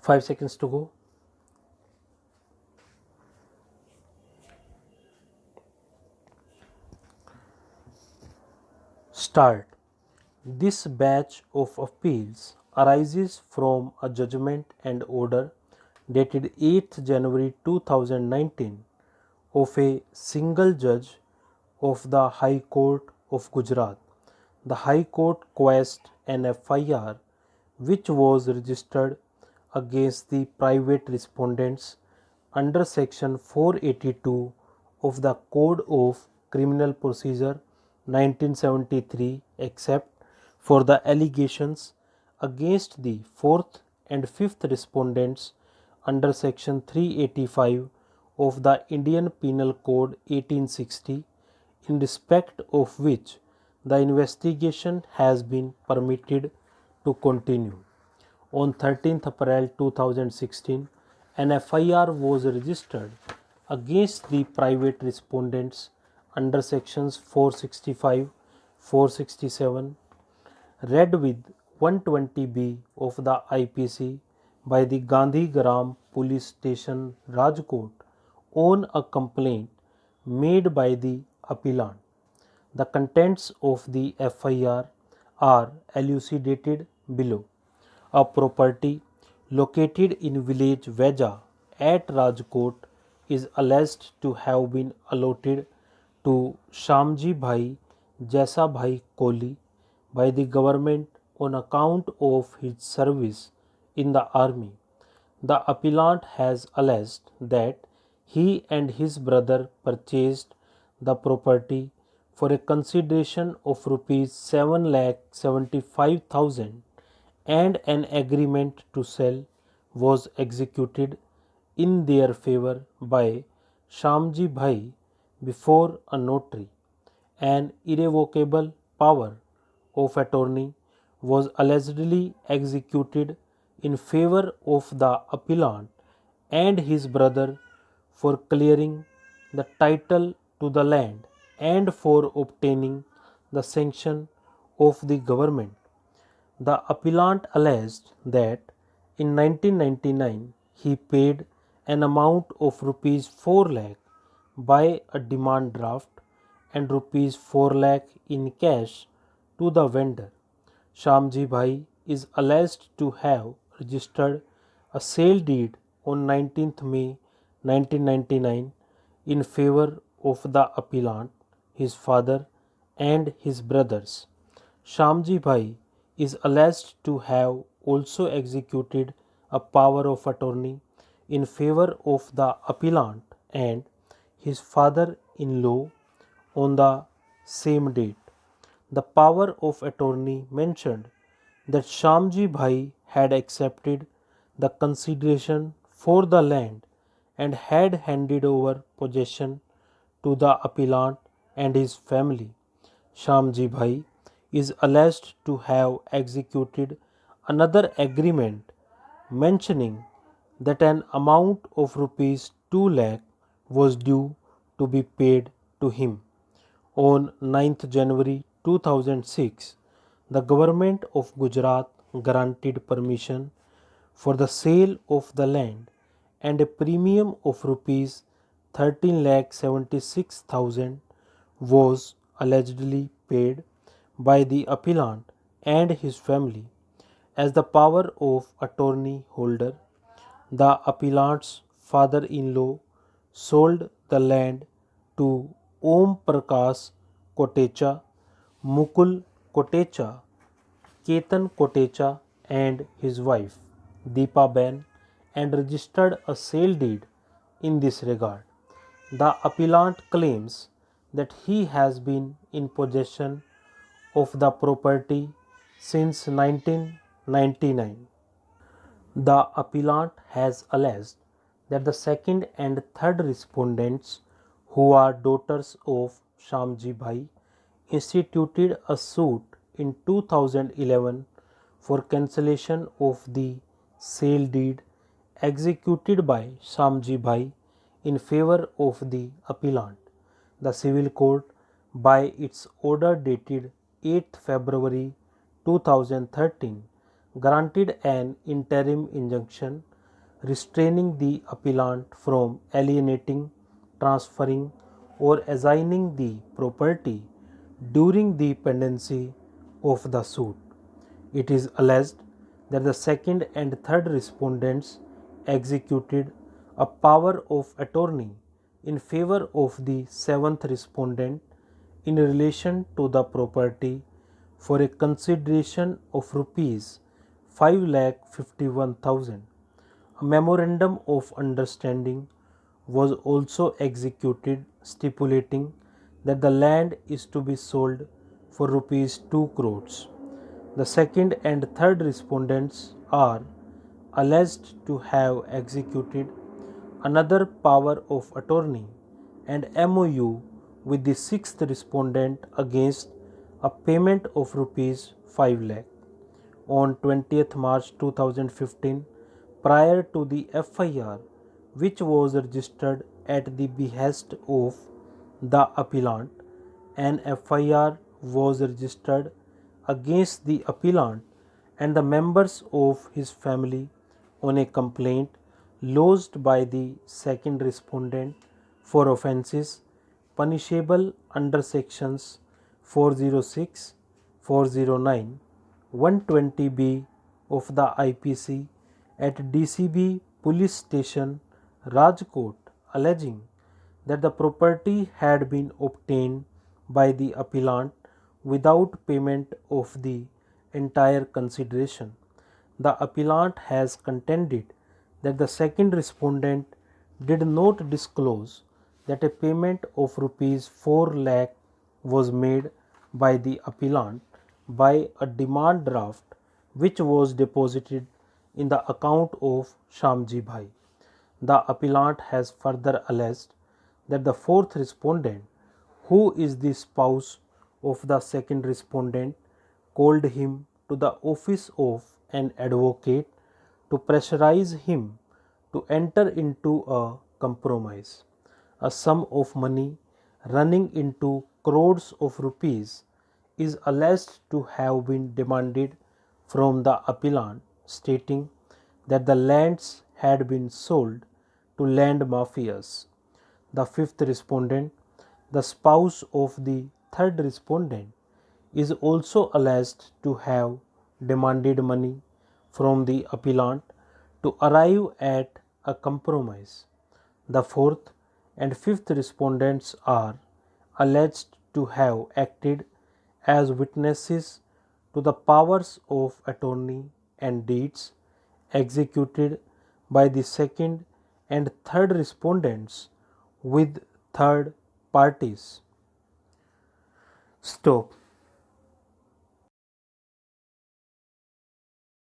5 seconds to go. Start. This batch of appeals arises from a judgment and order dated 8th January 2019 of a single judge of the High Court of Gujarat. The High Court quashed an FIR which was registered against the private respondents under section 482 of the Code of Criminal Procedure 1973 except for the allegations against the 4th and 5th respondents under section 385 of the Indian Penal Code 1860, in respect of which the investigation has been permitted to continue. On 13th April 2016, an FIR was registered against the private respondents under sections 465, 467, read with 120B of the IPC by the Gandhigram Police Station, Rajkot, on a complaint made by the appellant. The contents of the FIR are elucidated below. A property located in Village Veja at Rajkot is alleged to have been allotted to Shamjibhai Jesabhal Koli by the government on account of his service in the army. The appellant has alleged that he and his brother purchased the property for a consideration of rupees 7,75,000 and an agreement to sell was executed in their favour by Shamjibhai before a notary. An irrevocable power of attorney was allegedly executed in favour of the appellant and his brother for clearing the title to the land and for obtaining the sanction of the government. The appellant alleged that in 1999 he paid an amount of rupees 4 lakh by a demand draft and rupees 4 lakh in cash to the vendor. Shamjibhai is alleged to have registered a sale deed on 19th May 1999 in favour of the appellant, his father and his brothers. Shamjibhai is alleged to have also executed a power of attorney in favour of the appellant and his father-in-law on the same date. The power of attorney mentioned that Shamjibhai had accepted the consideration for the land and had handed over possession to the appellant and his family. Shamjibhai is alleged to have executed another agreement mentioning that an amount of rupees 2 lakh was due to be paid to him. On 9th January 2006, the government of Gujarat granted permission for the sale of the land and a premium of rupees 13,76,000 was allegedly paid by the appellant and his family. As the power of attorney holder, the appellant's father-in-law sold the land to Om Prakash Kotecha, Mukul Kotecha, Ketan Kotecha and his wife Deepa Ben and registered a sale deed in this regard. The appellant claims that he has been in possession of the property since 1999. The appellant has alleged that the second and third respondents, who are daughters of Shamjibhai, instituted a suit in 2011 for cancellation of the sale deed executed by Shamjibhai in favour of the appellant. The civil court, by its order dated 8th February 2013, granted an interim injunction restraining the appellant from alienating, transferring, or assigning the property during the pendency of the suit. It is alleged that the second and third respondents executed a power of attorney in favor of the seventh respondent in relation to the property for a consideration of rupees 5,51,000. A memorandum of understanding was also executed stipulating that the land is to be sold for rupees 2 crores. The second and third respondents are alleged to have executed another power of attorney and MOU with the sixth respondent against a payment of rupees 5 lakh. On 20th March 2015, prior to the FIR, which was registered at the behest of the appellant, an FIR was registered against the appellant and the members of his family on a complaint lodged by the second respondent for offences punishable under sections 406, 409, 120B of the IPC at DCB Police Station, Rajkot, alleging that the property had been obtained by the appellant without payment of the entire consideration. The appellant has contended that the second respondent did not disclose that a payment of rupees 4 lakh was made by the appellant by a demand draft which was deposited in the account of Shamjibhai. The appellant has further alleged that the fourth respondent, who is the spouse of the second respondent, called him to the office of an advocate to pressurize him to enter into a compromise. A sum of money running into crores of rupees is alleged to have been demanded from the appellant, stating that the lands had been sold to land mafias. The fifth respondent, the spouse of the third respondent, is also alleged to have demanded money from the appellant to arrive at a compromise. The fourth and fifth respondents are alleged to have acted as witnesses to the powers of attorney and deeds executed by the second and third respondents with third parties. Stop.